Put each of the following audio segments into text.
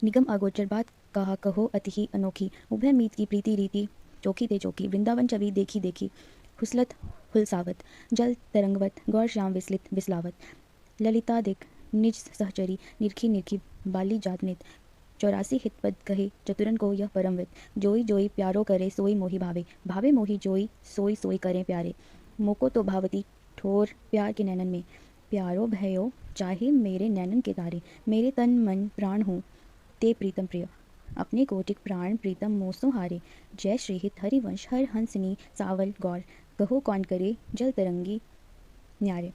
निगम अगोचर बात कहा कहो अति ही अनोखी। उभय मीत की प्रीति रीति चोखी ते चोखी। वृंदावन छवि देखी देखी हुसलत हुलसावत। जल तरंगवत गौर श्याम विसलित बिसलावत। ललिता दिक निज सहचरी निरखी निरखी बाली जातनित। 84 हितपद कहे चतुरन को यह परमवित। जोई जोई प्यारो करे सोई मोहि भावे। भावे मोहि जोई सोई सोई करें प्यारे। मोको तो भावती ठोर प्यार के नैनन में। प्यारो भयो चाहे मेरे नैनन के तारे। मेरे तन मन प्राण हूँ ते प्रीतम प्रिय। अपने कोटिक प्राण प्रीतम मोसो हारे। जय श्रीहित हरिवंश हर हंसनी सावल गौर। कहो कौन करे जल तरंगी न्यारे।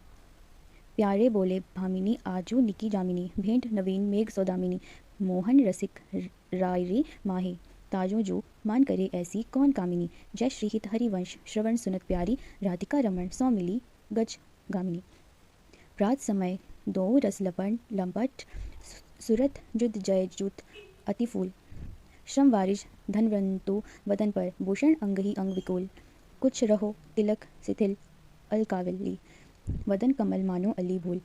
प्यारे बोले भामिनी आजू निकी जामिनी। भेंट नवीन मेघ सौदामिनी। मोहन रसिक राय रे माहे। ताजो जो मान करे ऐसी कौन कामिनी। जय श्रीहित हरिवंश श्रवण सुनत प्यारी। राधिका रमण सौ मिली गज गामिनी। प्रात समय दो रस लपन लंपट। सुरत जुद जय जूत अति फूल। श्रम वारिज धनवंतु वदन पर। भूषण अंग ही अंग विकोल। कुछ रहो तिलक शिथिल अलकावली। वदन कमल मानो अली भूल।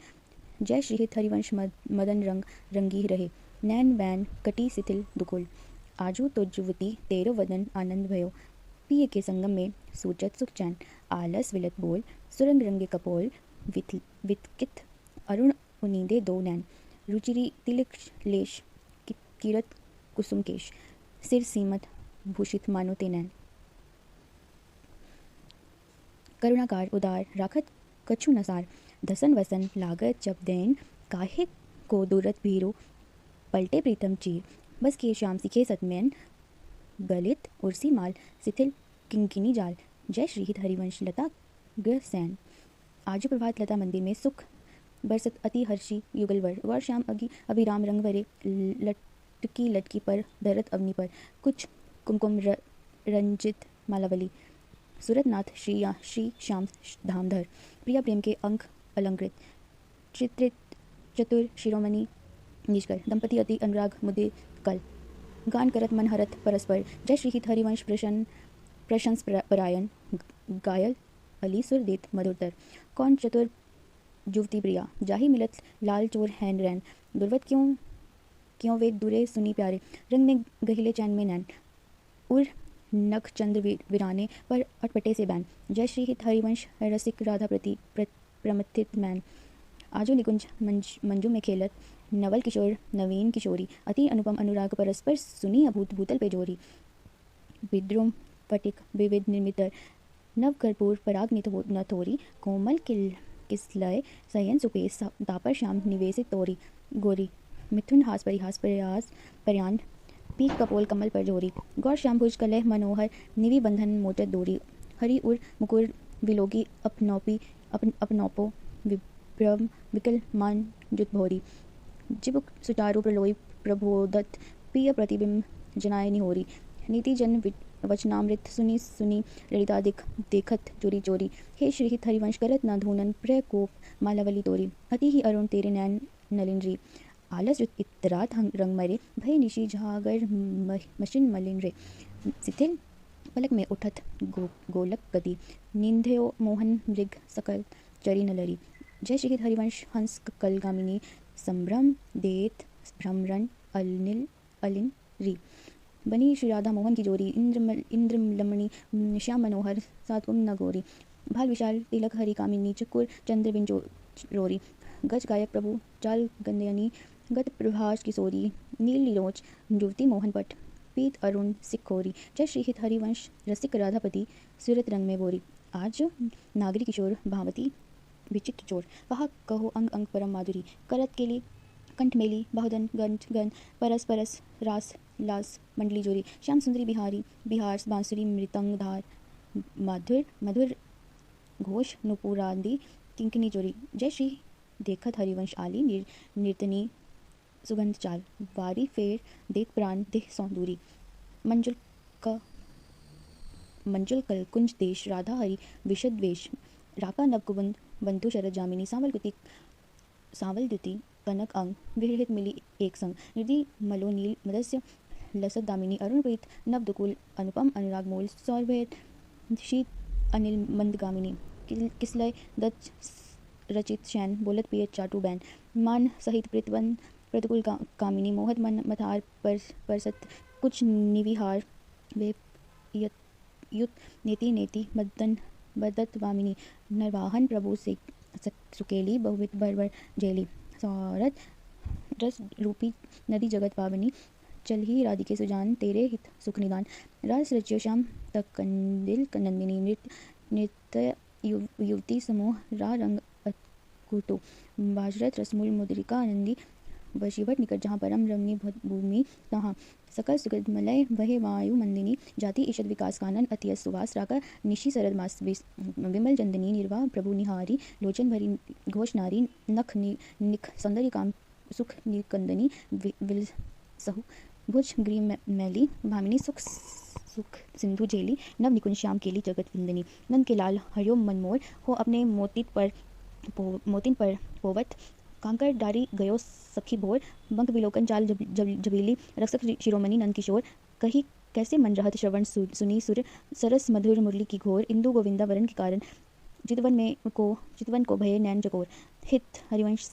जय श्रीहित हरिवंश मदन रंग रंगी रहे। नैन बैन कटी शिथिल दुकुल। आजू तो जुवती तेरो वदन आनंद भयो। पिय के संगम में सूचत सुख चैन। आलस विलत बोल सुरंग रंगे कपोल। वितकित अरुण उनींदे दो नैन। रुचिरी तिलक लेश किरत कुसुम केश। सिर सीमत भूषित मानो ते नैन। करुणाकार उदार राखत कछु नसार। धसन वसन लागत जब दैन काहे को दूरत भीरो। पलटे प्रीतम चीर बस के श्याम सिखे सतमैन। गलित उर्सी माल शिथिल किंकिनी जाल। जय श्रीहित हरिवंश लता गृह सैन। आजू प्रभात लता मंदिर में सुख बरसत अति हर्षी युगलवर। गौर श्याम अभिराम रंग भरे। लटकी लटकी पर धरत अवनी पर। कुछ कुमकुम रंजित मालावली। सूरतनाथ श्री श्याम धामधर। प्रिया प्रेम के अंक अलंकृत। चित्रित चतुर शिरोमणि निष्कर। दंपति अति अनुराग मुदित कल। गान करत मन हरत परस्पर। जय श्रीहित हरिवंश प्रशंस परायण। गायल अली सुर देत मधुरतर। कौन चतुर जुवती प्रिया जाहि मिलत लाल चोर हैन रैन। दुर्वत क्यों वे दुरे सुनी प्यारे। रंग में गहिले चैन में नैन। उर नख चंद्र वीराने पर अटपटे से बैन। जय श्रीहित हरिवंश रसिक राधा प्रति प्रमथित मैन। आजो निकुंज मंजू में खेलत नवल किशोर नवीन किशोरी। अति अनुपम अनुराग परस्पर सुनी अभूत भूतल पे जोरी। विद्रुम फटिक विविध निर्मितर। नव कर्पूर पराग न थोरी। कोमल किसलय सयन सुपेश दापर श्याम निवेशित तोरी। गोरी मिथुन हास परिहास प्रयास पर्यान। पीक कपोल कमल पर जोरी। गौर श्याम भुज कलह मनोहर निवि बंधन मोचत दोरी। हरि उर मुकुर विलोकी अपनौपो विभ्रम विकल मान जुत भोरी। जिबुक सुचारु प्रलोई प्रबोदत प्रिय प्रतिबिंब जनाय निहोरी। नीति जन वचनामृत सुनी सुनी ललितादिक देखत चोरी चोरी। हे श्रीहित हरिवंश करत न धूनन प्रकोप मालावली तोरी। अति ही अरुण तेरे नैन नलिनरी। आलस इतरात रंग मरे। भय निशी झागर मशिन मलिन रे। शिथिल पलक में उठत गोलक गति। निंध्यो मोहन मृग सकल चरी नलरी। जय श्रीहित हरिवंश हंस कल गामिनी। संभ्रम देत भ्रमरण अलिन री। बनी श्री राधा मोहन की जोरी। इंद्र लमणी श्याम मनोहर सातुम नगोरी। भाल विशाल तिलक हरि कामिनी। चकुर चंद्र बिन रोरी। गज गायक प्रभु चाल गंदयनी। गत प्रभास किशोरी। नील नीलोच जुवती मोहन पट। पीत अरुण सिखोरी। जय श्रीहित हरिवंश रसिक राधापति सूरत रंग में बोरी। आज नागरी किशोर भावती विचित्र चोर। कहा कहो अंग अंग परम माधुरी। करत केली कंठ मेली बाहुधन गंठ गन। परस परस रास लास मंडली जोरी। श्याम सुंदरी बिहारी बिहार बांसुरी मृतंग धार। मधुर मधुर घोष नुपुरादि किंकिनी जोरी। जय श्री देखत हरिवंश आली निर्तनी सुगंध चाल। वारी फेर देख प्राण देह सौंदूरी। मंजुल कल कुंज देश। राधा हरि विशद वेश। राका नव कुबंद बंधु शरद जामिनी। सांवल द्युति कनक अंग। विरहित मिली एक संग। निधि मलो नील मदस्य लसत दामिनी। अरुण प्रीत नव दुकुल अनुपम अनुराग मूल। सौरभेद शीत अनिल मंदगामिनी। किसलय दत्त रचित शैन। बोलत पियत चाटू बैन। मान सहित प्रीतवन प्रतिकूल कामिनी मोहत मन मथार पर सत कुछ निविहार वे युत नेति नेति मदन बदत वामिनी नरवाहन प्रभु से सुकेली बहुवित बर जेली सौरत रस रूपी नदी जगत पावनी चल ही राधिके सुजान तेरे हित सुख निदान रस रच्यो श्याम तक कंदिल नंदिनी नृत्य युवती समूह रा रंग अकुटो बाजरत रसमूल मुद्रिका आनंदी वशीवट निकट जहाँ परम रमणी भूमि तहाँ सकल सुगध मलय वहे वायु मंदिनी जाति ईषद विकास कानन अतियस सुवास राका निशि सरद मास विमल चंदनी निर्वाह प्रभु निहारी लोचन भरी घोष नारी नख निख सौंदर्य काम सुख निकंदनी विल सहु भुज ग्रीम मैली भामिनी सुख सुख सिंधु जेली नव निकुंज श्याम केली जगत विंदनी नंद के लाल हरियो मनमोर हो अपने मोतिन पर पोवत कांकर डारी गयो सखी भोर बंक विलोकन चाल जबीली रक्षक शिरोमणि नंद किशोर कही कैसे मन रहत श्रवण सुनी सुर सरस मधुर मुरली की घोर इंदु गोविंदा वरण के कारण चितवन को भये नैन चकोर हित हरिवंश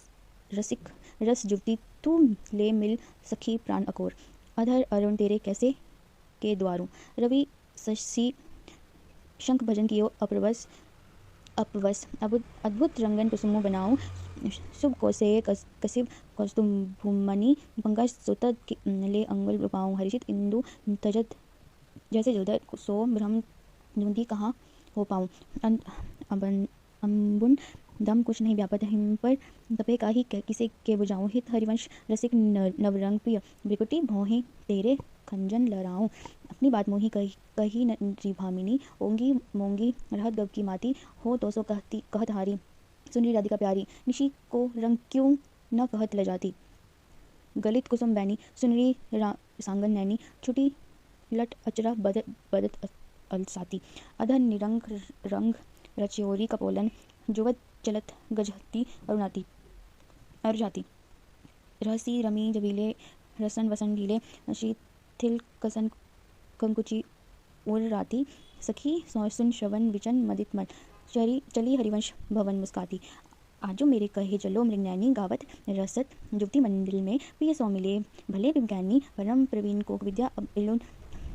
रसिक रस जुवती तू ले मिल सखी प्राण अकोर अधर अरुण तेरे कैसे के द्वारों रवि शशि शंख भजन कियो अपवस अद्भुत रंगन कुसुमो बनाऊं शुभ कौशेय कसिब कौस्तुम भूमनि पंकज सुत ले अंगुल रूपाऊं हर्षित इंदु तजत जैसे जलधर सो ब्रह्म निधि कहाँ हो पाऊं अम्बुन दम कुछ नहीं व्यापत हिम पर तपे का ही किसे के बुझाऊं हित हरिवंश रसिक नवरंग प्रिय बिकुटी भौहें तेरे खंजन लहराऊं अपनी बात मोही कही भामिनी ओंगी मोंगी रहत गव की माती हो तो सो कहत हारी सुनी राधिका प्यारी निशी को रंग क्यों न कहत ल जाती गलित कुसुम बैनी सुनरी सांगन नैनी छुटी लट अचरा बदत अलसाती अधर निरंग रंग रच्योरी कपोलन जुवत चलत गजहती अरुजाती रहसी रमी जबीले रसन वसन ढीले शीथिल कसन कंकुची उर राती सखी सुन श्रवण विचन मदित मन चली हरिवंश भवन मुस्काती आजो मेरे कहे चलो मृगनैनी गावत रसत जुवती मंदिर में प्रिय सौ मिले भले विज्ञानी परम प्रवीण को विद्या इलुन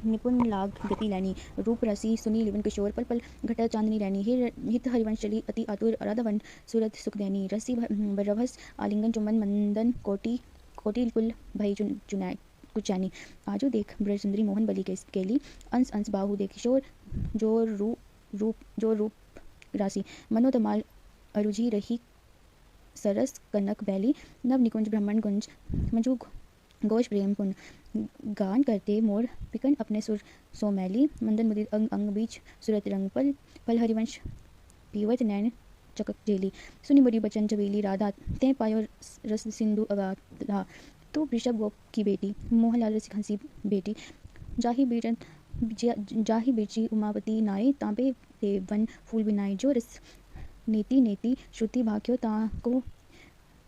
निपुण लाग गति लैनी रूप रसी सुनी लिवन किशोर पल पल घटा चांदनी रैनी हित हरिवंश चली अति आतुर राधावन सूरत सुख दैनी रसी बरवस आलिंगन चुमन मंदन कोटि कुल भई चुनाय कुचैनी आजो देख ब्रज सुंदरी मोहन बली केली अंश अंश बाहु देख किशोर जो रूप राशि मनोतमाल अरुझी रही सरस कनक बैली नव निकुंज ब्रह्मण कुंज मंजू घोष प्रेम पुन गान करते मोर पिकन अपने सुर सोमैली मंदन मुदित अंग अंग बीच सुरत रंग पल हरिवंश पीवत नैन चकक जेली सुनी मुरी बचन चबेली राधा ते पायो रस सिंधु अगाधा तू वृषभ गोप की बेटी मोहनलाल रसिक हंसी बेटी जाही बेची उमावती नाई तांबे ते वन फूल बिनाई जो रस नीति नेति श्रुति भाग्यो ताको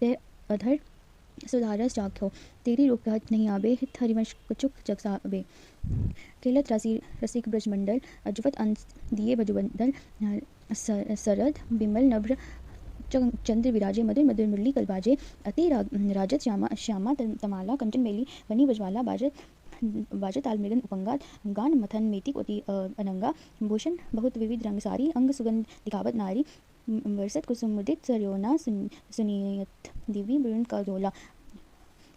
ते अधर सुधारस चाख्यो तेरी रूप कहत नहीं आबे हित हरिवंश कुचुक जगसाबे केलत राशि रसिक ब्रजमंडल अजवत अंश दिए भजुबंदल सरद बिमल नभ्र चंद्र विराजे मधुर मधुर मुरली कलबाजे अति राजत श्यामा तमाला कंचन बेली वनी बजवाला बाजत ताल मृगन उपंगा गान मथन मेति कोटि अनंगा भूषण बहुत विविध रंग सारी अंग सुगंध दिखावत नारी वर्षत कुसुम मुदित सरयोना सुनियत दिव्य वृण का डोला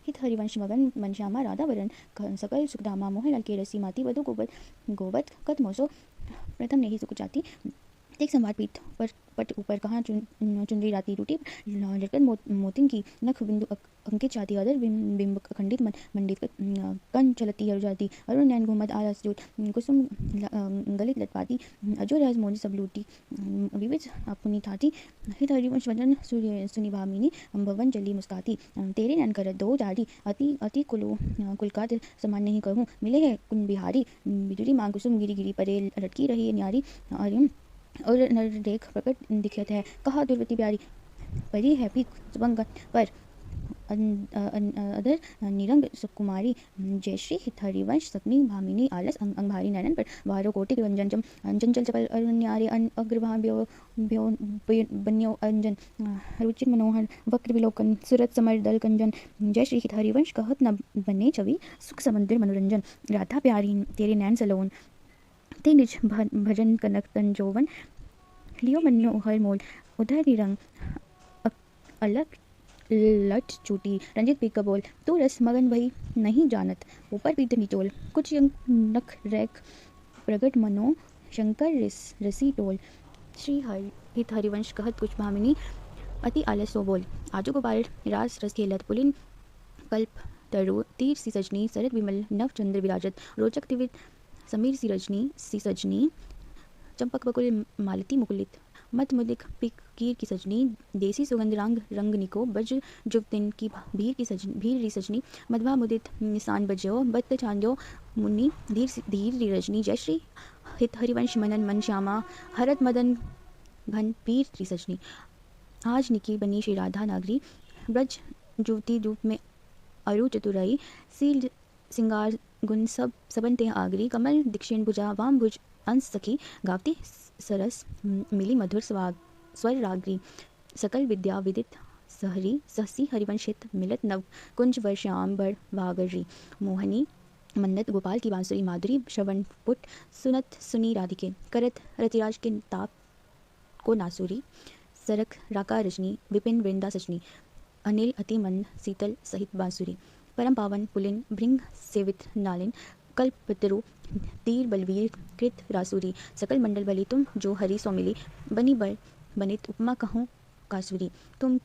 हित हरिवंश मगन मनश्यामा राधा वरण सकल सुखधामा मोहनलाल के रसी माती वधु गोवत कत मोसो प्रथम नहीं सुख जाती एक संवाद पीठ पर पट ऊपर कहाँ चुनरी राती टूटी लटकन मोतिन की नख बिंदु अंकित छाती अदर बिंब खंडित मंडित कन चलती हर जाती अरुण नैन घूमत आलस जोत कुसुम गलित लटपाती अजो राज मोजी सब लूटी विविध अपनी ठाती हित हरिवंश वचन सुनी भामिनी भवन चली मुस्काती तेरे नैन कर दो जारी अति कुलकात समान नहीं कहूँ मिले है कुन बिहारी बिजुली माँ कुसुम गिरी गिरी परे लटकी रही न्यारी और नर देख प्रकट दिखत है कहा दुर्वती प्यारी परी है भी सुबंग पर अदर निरंग सुकुमारी जयश्री हरिवंश सकनी भामिनी आलस अंगभारी नयन पर वारो कोटिक रंजन चंचल चपल अरुण्यारे अग्रभाव्यो भ्यो बन्यो अंजन रुचिर मनोहर वक्र विलोकन सूरत समर दल कंजन जय श्री हरिवंश कहत न बने छवि सुख समंदिर मनोरंजन राधा प्यारी तेरे नैन सलोन ते निज भजन कनक तंजोवन लियो मनोहर मोल उधर निरंग अलग लट चूटी रंजित पी कबोल तू रस मगन वही नहीं जानत ऊपर पीत निचोल कुछ यंग नख रैक प्रगट मनो शंकर रसी टोल श्री हित हरिवंश कहत कुछ भामिनी अति आलस सो बोल आजू गोपाल रास रस खेलत पुलिन कल्प तरु तीर सी सजनी शरद विमल नव चंद्र विराजत रोचक तिवित समीर सी सजनी चंपक बकुल मालती मुकुलित मत मुदिक पिक कीर की सजनी देसी सुगंध रंग निको बज जुवतिन की भीर री सजनी मधवा मुदित निशान बजो बत चांदो मुन्नी धीर री रजनी जय श्री हित हरिवंश मनन मन श्यामा हरत मदन घन पीर री सजनी आज निकी बनी श्री राधा नागरी ब्रज जुवती रूप में अरु चतुराई सील सिंगार गुण सबन ते आगरी कमल दीक्षिण भुजा वाम भुज अंश सखी गावती सरस मिली मधुर स्वर रागरी सकल विद्या विदित सहसी हरिवंशित मिलत नव कुंज वर्श्याम बर वागरी मोहनी मन्नत गोपाल की बांसुरी माधुरी श्रवण पुट सुनत सुनी राधिके करत रतिराज के ताप को नासुरी सरक राका रजनी विपिन वृंदा सजनी अनिल अति मंद शीतल सहित बांसुरी परम पावन पुलिन भृंग सेवित नालिन कल्पतरु तीर बलवीर कृत रासुरी सकल मंडल बलि तुम जो हरि सो मिली बनी बल बनित उपमा कहूँ कासुरी तुम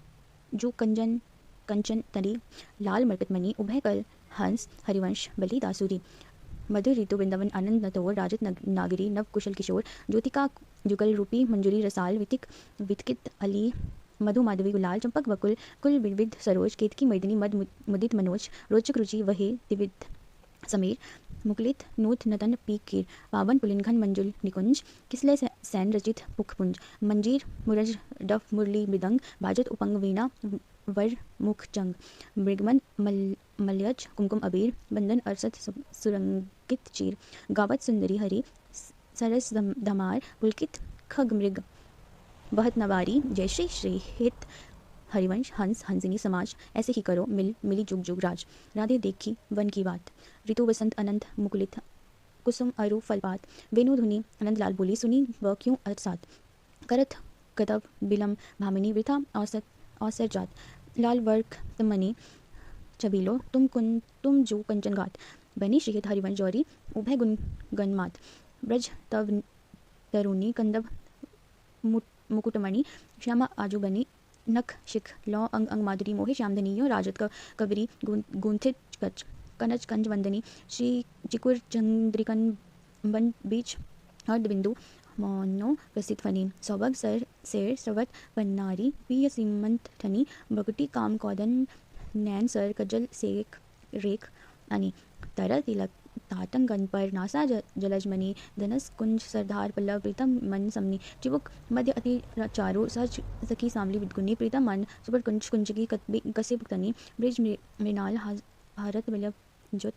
जो कंचन तरी लाल मरकत मणि उभय कल हंस हरिवंश बलि दासुरी मधुर ऋतु वृंदावन आनंद नतोर राजत नागरी नव कुशल किशोर ज्योतिका जुगल रूपी मंजूरी रसाल वितकित अली मधु माधवी गुलाल चंपक वकुल कुल विविध सरोज केतकी मैदिनी मद मुदित मनोज रोचक रुचि वहे दिविद समीर मुकुलित नूत नतन पीक कीर पावन पुलिन घन मंजुल निकुंज किसले सैन रचित पुखपुंज मंजीर मुरज डफ मुरली मृदंग बाजत उपंग वीणा वर मुख चंग मृगमन मलयज कुमकुम अबीर बंदन अरसत सुरंगित चीर गावत सुंदरी हरि सरस धमार पुलकित खग मृग बहत नवारी जय श्री श्री हित हरिवंश हंस हंसिनी समाज ऐसे ही करो मिली जुग जुग राज राधे देखी वन की बात ऋतु वसंत अनंत मुकुलित कुसुम अरु फलपात वेणु धुनी आनंद लाल बोली सुनी व क्यों अरसात करत कतब बिलम भामिनी वृथा औसर जात लाल वर्क तमनी चबीलो तुम जो कंचन घाट बनी श्री हरिवंश जौरी उभय गुण गणमात ब्रज तव तरुणी कंदब मुकुटमणि श्यामा आजू बनी नख शिख लौ अंग अंग माधुरी मोहे श्यामधनियो राजत कवरी गुंथित कच कनज कंज वंदनी श्री चिकुर चंद्रिकन बन बीच अर्ध बिंदु मौनो प्रसिद्ध फनी सौभग सर शेर सवत पन्नारी पीय सीमंत ठनी बकुटी काम कौदन नैन सर कजल सेक रेख अनि तरल तिलक ताटंगन पर नासा जलजमनी धनस कुंज सरदार पल्लव प्रीतम मन समनी चिबुक मध्य अति चारु सहज सखी सामली विदगुनी प्रीतम मन सुपर कुंज कुंजगी कसे भुक्तनी ब्रिज मृणाल भारत बल्लभ ज्योत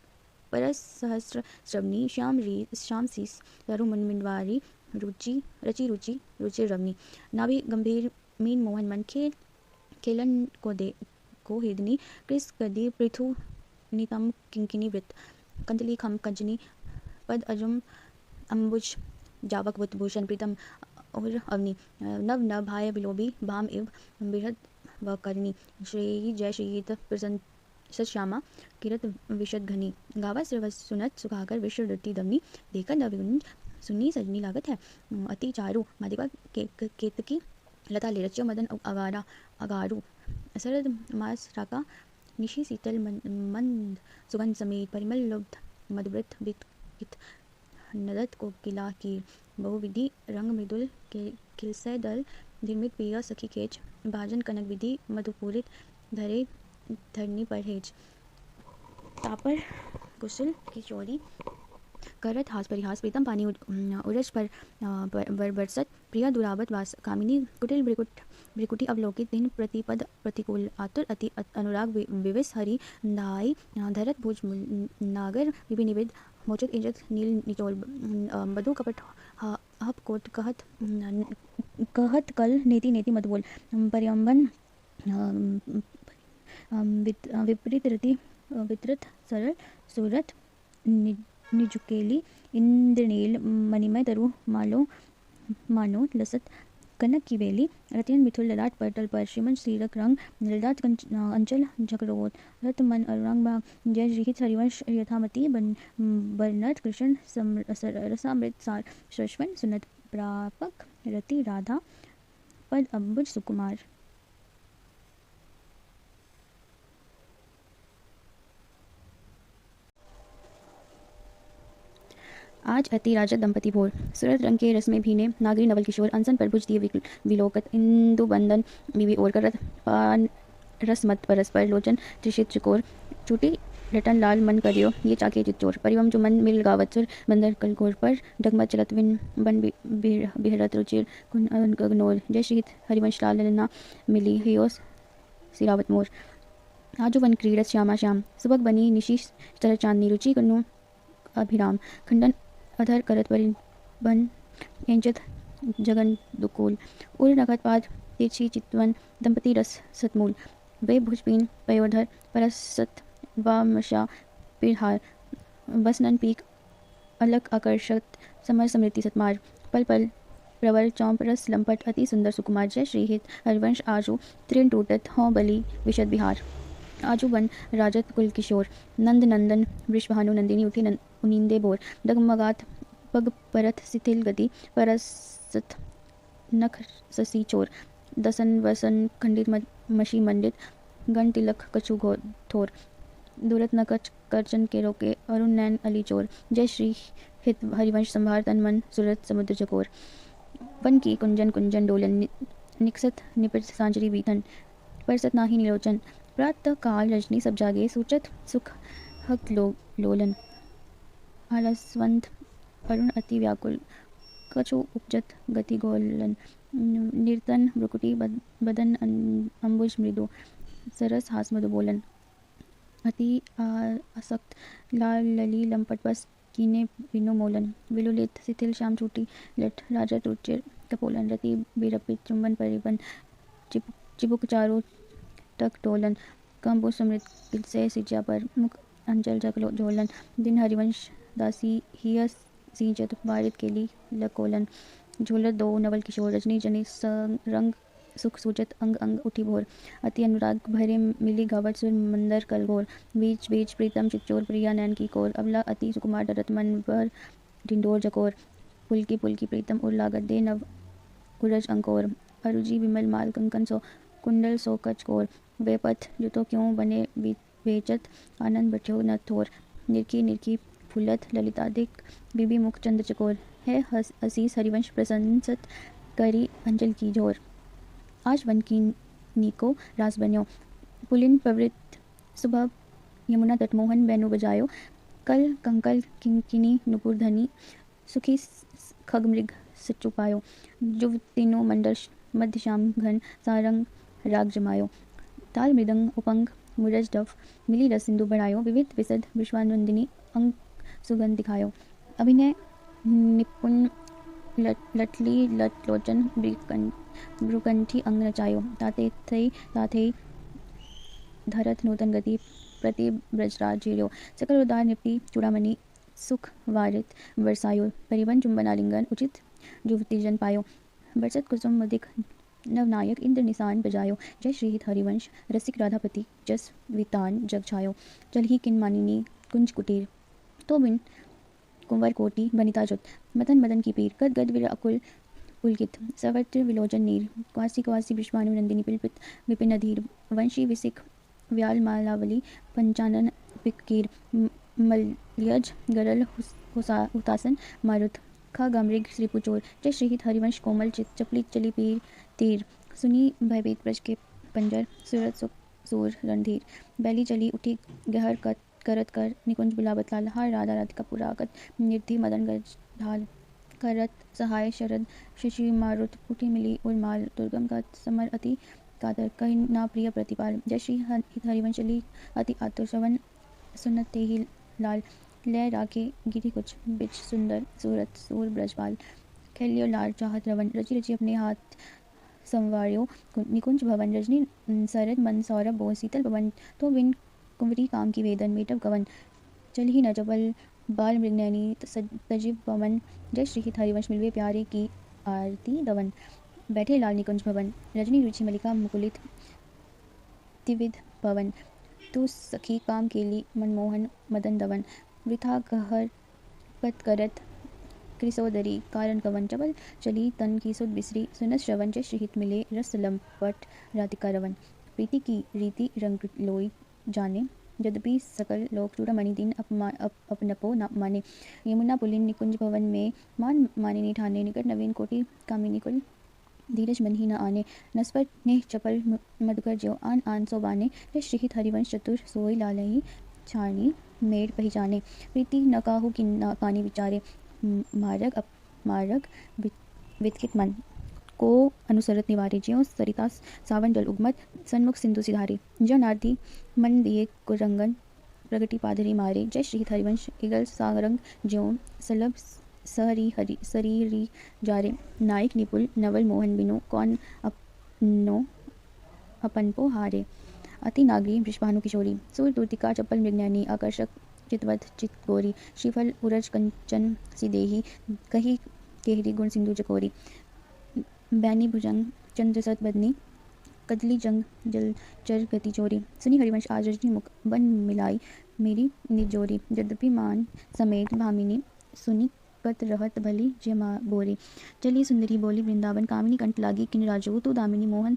परस सहस्र श्रवनी श्याम शीस तरु मन मिंडवारी रुचि रवनी नाभि गंभीर मीन मोहन मन खेलन को हिदनी कृष कदी पृथु नितम किंकिनी वृत कंदली खम कंजनी पद अजुम अम्बुज जावक भूषण प्रीतम और अवनी नव भाय विलोभी भाम इव बृहद व करनी श्री जय श्रीत प्रसन्न श्यामा किरत विशद घनी गावा श्रवस सुनत सुखाकर विश्व दृति दमनी देखकर नवगुंज सुन्नी सजनी लागत है अति चारु मादिका केतकी लता लेरच्यो मदन अगारू शरद मास राका निशी शीतल मंद सुगंध समेत परिमल लुब्ध मधुव्रत बित नदत को किला की बहुविधि रंग मृदुल के किलसय दल निर्मित पिया सखी केच भाजन कनक विधि मधुपूरित धरे धरनी पर हेज तापर कुशल की चोरी करत हास परिहास प्रीतम पानी उरज पर बरसत प्रिया दुरावत वास कामिनी कुटिल भ्रिकुटी अवलोकित दिन प्रतिपद प्रतिकूल आतुर अति अनुराग विविस हरि दाई धरत भुज नागर विपिनिविद मोचत इंजत नील निचोल बधु कपट हप कोट कहत कहत कल नेति नेति मत बोल परियम्बन विपरीत रति वितृत सरल सूरत निजुकेली इंद्रनील मणिमय तरु मानो लसत कनक की बेली रतियन मिथुल ललाट पर तल पर श्रीमंत श्रीरक रंग ललाट अंचल झकरोत रत मन अरुणांग बाग जय श्रीहित हरिवंश यथामति बरनत कृष्ण रसामृत सार शश्वन सुनत प्रापक रति राधा पद अम्बुज सुकुमार। आज अति राजत दंपति भोर सूरत रंग के रस में भीने नागरी नवल किशोर अनसन पर भुज दिए विलोकत इंदु बंदन बीवी और करत पान रस मत परस्पर लोचन त्रिशित चकोर चूटी रटन लाल मन करियो ये चाके चित्तोर परिवम चुमन मिल गावचुर बंदर कलकोर पर डगमत चलत विन बन बिहरत रुचिर कुन गगनोर जय श्री हरिवंश लाल ललना मिली हियोस सिरावत मोर आजो वन क्रीड़त श्यामा श्याम सुबक बनी निशी चल चांदनी रुचि कनु अभिराम खंडन अधर करत बन एंचत जगन दुकूल उर नखत पाद तिरछी चितवन दंपति रस सतमूल वे भुजपीन पयोधर परसत वामशा पिरहार बसनन पीक अलक आकर्षक समर समृद्धि सतमार पल पल प्रवर चौंप रस लंपट अति सुंदर सुकुमार जय श्रीहित हरिवंश आजू तृण टूटत हों बली विशद बिहार आजू बन राजत कुल किशोर नंद नंदन वृषभानु नंदिनी उठी उनींदे बोर डगमगात पग परत शिथिल गति परसत नख ससी चोर दसन वसन खंडित मशी मंडित गण तिलक कछु थोर दूरत नकच करचन के रोके अरुण नैन अली चोर जय श्री हित हरिवंश संभार तन मन सूरत समुद्र चकोर वन की कुंजन कुंजन डोलन निकसत निपट सांजरी बीथन परसत नाही निलोचन प्रातः काल रजनी सब जागे सूचत सुख हक लोलन आलसवंत अरुण अति व्याकुल कछु उपजत गति गोलन निर्तन ब्रुकुटी बदन अंबुज मृदु सरस हास मधु बोलन अति आसक्त लाल लली लंपट बस कीने विनो मोलन विलुलित शिथिल श्याम चूटी लट राजत उच्चर कपोलन रति बिरपित चुंबन परिवन चिबुक चारो तक टोलन कंबो समृत से सिजा पर मुख अंचल जगलो जोलन दिन हरिवंश दासी हिय सींचत वारित केली लकोलन झोलत दो नवल किशोर रजनी जनी रंग सुख सूचत अंग अंग उठी भोर अति अनुराग भरे मिली गावत सुर मंदर कलगोर बीच बीच प्रीतम चिच्चोर प्रिया नैन की कोर अबला अति सुकुमार डरत मन भर ढिंडोर जकोर पुलकी पुलकी प्रीतम उर लागत दे नव उरज अंकोर अरुजी विमल माल कंकन सो कुंडल सो कच कोर वे पथ जुतो क्यों बने बेचत आनंद बठ्यो न थोर निरकी निरकी फुलत ललितादिक बीबी मुख चंद्र चकोर है असीस हरिवंश प्रशंसत करी अंजल की जोर आज वन की नीको रास बन्यो पुलिन प्रवृत्त सुबह यमुना तटमोहन बैनु बजायो कल कंकल किंकिनी नुपुर धनी सुखी खगमृग सचुपायो जुव तीनों मंडल मध्य श्याम घन सारंग राग जमायो ताल मृदंग उपंग मुरज डफ मिली रस सिंधु बढ़ायो विविध विसद विश्वानंदिनी अंग सुगंध दिखायो अभिनय निपुण लटली लटलोचन भ्रुकंठी अंग नचायो ताते धरत नूतन गति प्रति ब्रजराज जीरो सकल उदार निपटी चूड़ामणि सुख वारित वर्षायो परिवन चुंबन आलिंगन उचित जुवती जन पायो बरसत कुसुम मदिक नवनायक इंद्र निशान बजायो जय श्रीहित हरिवंश रसिक राधापति जस वितान जग छायो जल ही किन मानिनी कुंज कुटीर तो बिन कुंवर कोटि बनिता जुत मदन मदन की पीर गद गद वीर अकुल पुलकित सवत्र विलोचन नीर क्वासी क्वासी विश्वानु नंदिनी पिलपित विपिन अधीर वंशी विसिक व्याल मालावली पंचानन पिकीर मलयज गरल हुतासन मारुत खा गमृग श्रीपुचोर जय श्रीहित हरिवंश कोमल चित चपली चली पीर तीर सुनी भयभीत ब्रज के पंजर सूरत सूर रणधीर बैली चली उठी गहर करत कर निकुंज बिलावत लाल हार राधा राधिका पुराकत निधि मदन गज ढाल करत सहाय शरद शशि मारुत उठी मिली उर्माल दुर्गम का समर अति कातर कही ना प्रिय प्रतिपाल जय श्री हरिवंशली अति आतुर श्रवण सुनते ही लाल लय राखे गिरी कुछ बिच सुंदर सूरत सूर ब्रजपाल खेलियो लाल चाहत रवन रची रची अपने हाथ संवार्यो निकुंज भवन रजनी सरद मन सौरभ बो शीतल भवन तो बिन कुंवरी काम की वेदन मेटव कवन चल ही न जबल बाल मृगनैनी सजीव पवन जय श्री हरिवंश मिलवे प्यारे की आरती दवन बैठे लाल निकुंज भवन रजनी रुचि मलिका मुकुलित त्रिविध पवन तू सखी काम केली मनमोहन मदन दवन वृथा कहर पत करत कृसोदरी कारण कवन चबल चली तन की सुध बिसरी सुनत श्रवण जय श्रीहित मिले रस लंपट राधिका रवन प्रीति की रीति रंग लोई जाने यद्यपि सकल लोक चूड़ामणि दिन अपनपो न माने यमुना पुलिन निकुंज भवन में मान माने निठाने निकट नवीन कोटि कामिनी कुल धीरज मन ही न आने नस्पत ने चपल मधुकर ज्यो आन आन सो बाने जय श्रीहित हरिवंश चतुर सोई लालही छाणी मेड़ पहचाने प्रीति न काहू कि न कानी विचारे मारग मारग वितकित मन को अनुसरत निवारे ज्यों सरिता सावन जल उगमत सन्मुख सिंधु सिधारे जो नारदी मन दिए कुरंगन प्रगति पादरी मारे जय श्री हरिवंश इगल सारंग ज्यों सलभ सरीरी जारे नायक निपुल नवल मोहन बिनु कौन अपनो अपनपो हारे अति नागरी वृषभानु किशोरी सूर दूतिका चप्पल मृगनैनी आकर्षक चितवत चितगोरी श्रीफल उरज कंचन सिदेही कही केहरी गुण सिंधु चकोरी बैनी भुजंग चंद्रसत बदनी कदली जंग जल चर गति चोरी सुनी हरिवंश आज रजनी मुख बन मिलाई मेरी निजोरी यद्यपि मान समेत भामिनी सुनी कत रहत भली जमा बोरी चली सुंदरी बोली वृंदावन कामिनी कंठ लागी किन राजू तू दामिनी मोहन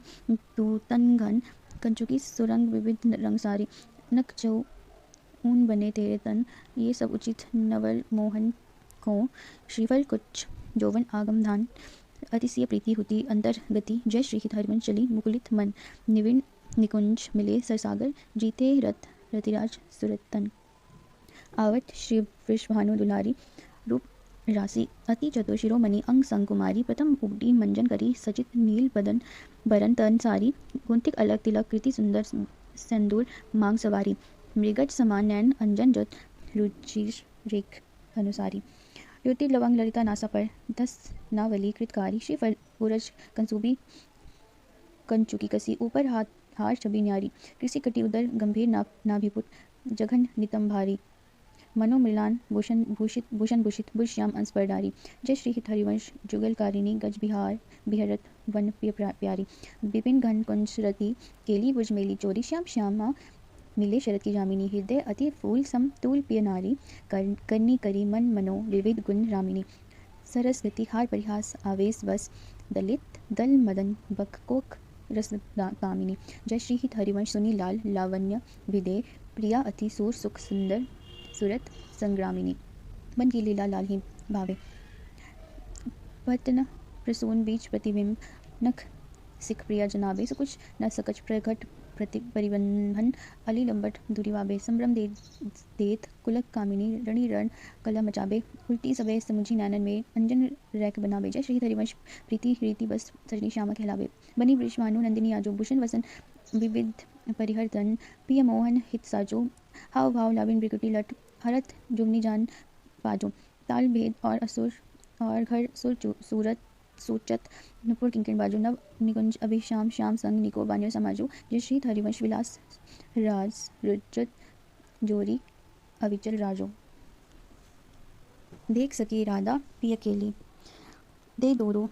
तू तन घन कंचुकी सुरंग विविध रंग सारी नक चौ ऊन बने तेरे तन ये सब उचित नवल मोहन को श्रीफल कुछ जोवन आगम धान अतिशय प्रीति होती अंतर गति जय श्री हरिवंश चली मुकुलित मन निविन निकुंज मिले सरसागर जीते रथ रतिराज सुरतन आवत श्री वृषभानु दुलारी रूप राशि अति चतुर शिरोमणि अंग संग कुमारी प्रथम उगडी मंजन करी सचित नील बदन बरन तन सारी कुंतिक अलग तिलक कृति सुंदर संदूर मांग सवारी मृगज समान नैन अंजन जत रुचिर रेख अनुसारी युति लवंग ललिता नासा पर 10 नावली कृतकारी श्रीफल उरज कंसूबी कंचुकी कसी ऊपर हाथ हार छवि न्यारी कृषि कटी उदर गंभीर नाभिपुत जघन नितम भारी मनोमिलान भूषण भूषित बुश्याम अंश पर डारी जय श्री हरिवंश जुगलकारिणी गज बिहार बिहरत वन प्यारी विपिन घन कुंज रति केली बुज मेली चोरी श्याम श्यामा मिले शरद की जामिनी हृदय अति फूल सम तूल पिय नारी करनी करी मन मनो विविध गुण रामिनी सरस्वती हार परिहास आवेश बस दलित दल मदन बक कोक रस कामिनी जय श्री हरिवंश सुनी लाल लावण्य विदे प्रिया अति सूर सुख सुंदर सूरत संग्रामिनी बन की लीला लाल ही भावे पतन प्रसून बीच प्रतिबिंब नख सिख प्रिया जनाबे सुकुच न सकच प्रगट प्रति परिबंधन अली लंबट दुरीवाबे संभ्रम देत कुलक कामिनी रणी रण कला मचाबे उल्टी सबे समुझी नैनन में अंजन रैक बनाबे जय श्री हरिवंश प्रीति रीति बस सजनी श्यामा कहलाबे बनी वृषभानु नंदिनी आजो भूषण वसन विविध परिहर्तन पिय मोहन हित साजो हाव भाव लाविन ब्रिकुटी लट हरत जुगनी जान पाजो ताल भेद और असुर और घर सुर सूरत सूचत नुपुर किंकिण बाजू नव निकुंज अभिश्याम श्याम संग निको बान्यो समाजो जय श्री हरिवंश विलास राज रुचत जोरी अविचल राजो देख सकी राधा पिय केली दे दोरो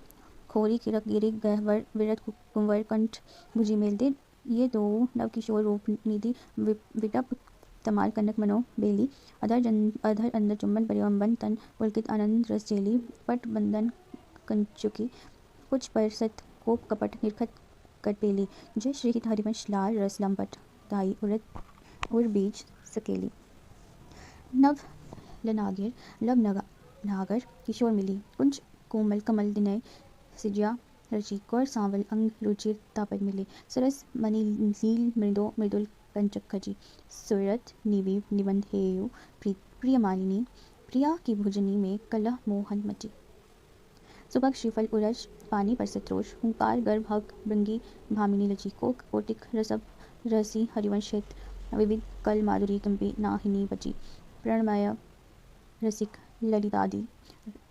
खोरी किरक गिरी गहवर विरत कुंवर कंठ भुजी मेल दे ये दो नव किशोर रूप निधि विटप तमाल कनक मनो बेली अधर अंदर चुम्बन परिवंबन तन पुलकित आनंद रस चेली पट बंधन कंचुकी कुछ पर सत कोप कपट निरखत कटपेली जय श्री हरिवंश लाल रस लंपट दाई उरत उर बीज सकेली नव लनागिर लब नागर किशोर मिली कुंज कोमल कमल दिनय सिजिया रची कौर सांवल अंग रुचिर तापद मिले सरस मणि नील मृदुल कंचक खजी सुरत निवि निबंधेयु प्रियमालिनी प्रिया की भुजनी में कलह मोहन मची। सुबक श्रीफल उरज पानी पर सत्रोष हुंकार गर्भ हक भृंगी भामिनी लची कोक कोटिक रसभ रसी हरिवंशित विविध कल माधुरी कंपी नाहिनी बची प्रणमय रसिक ललितादि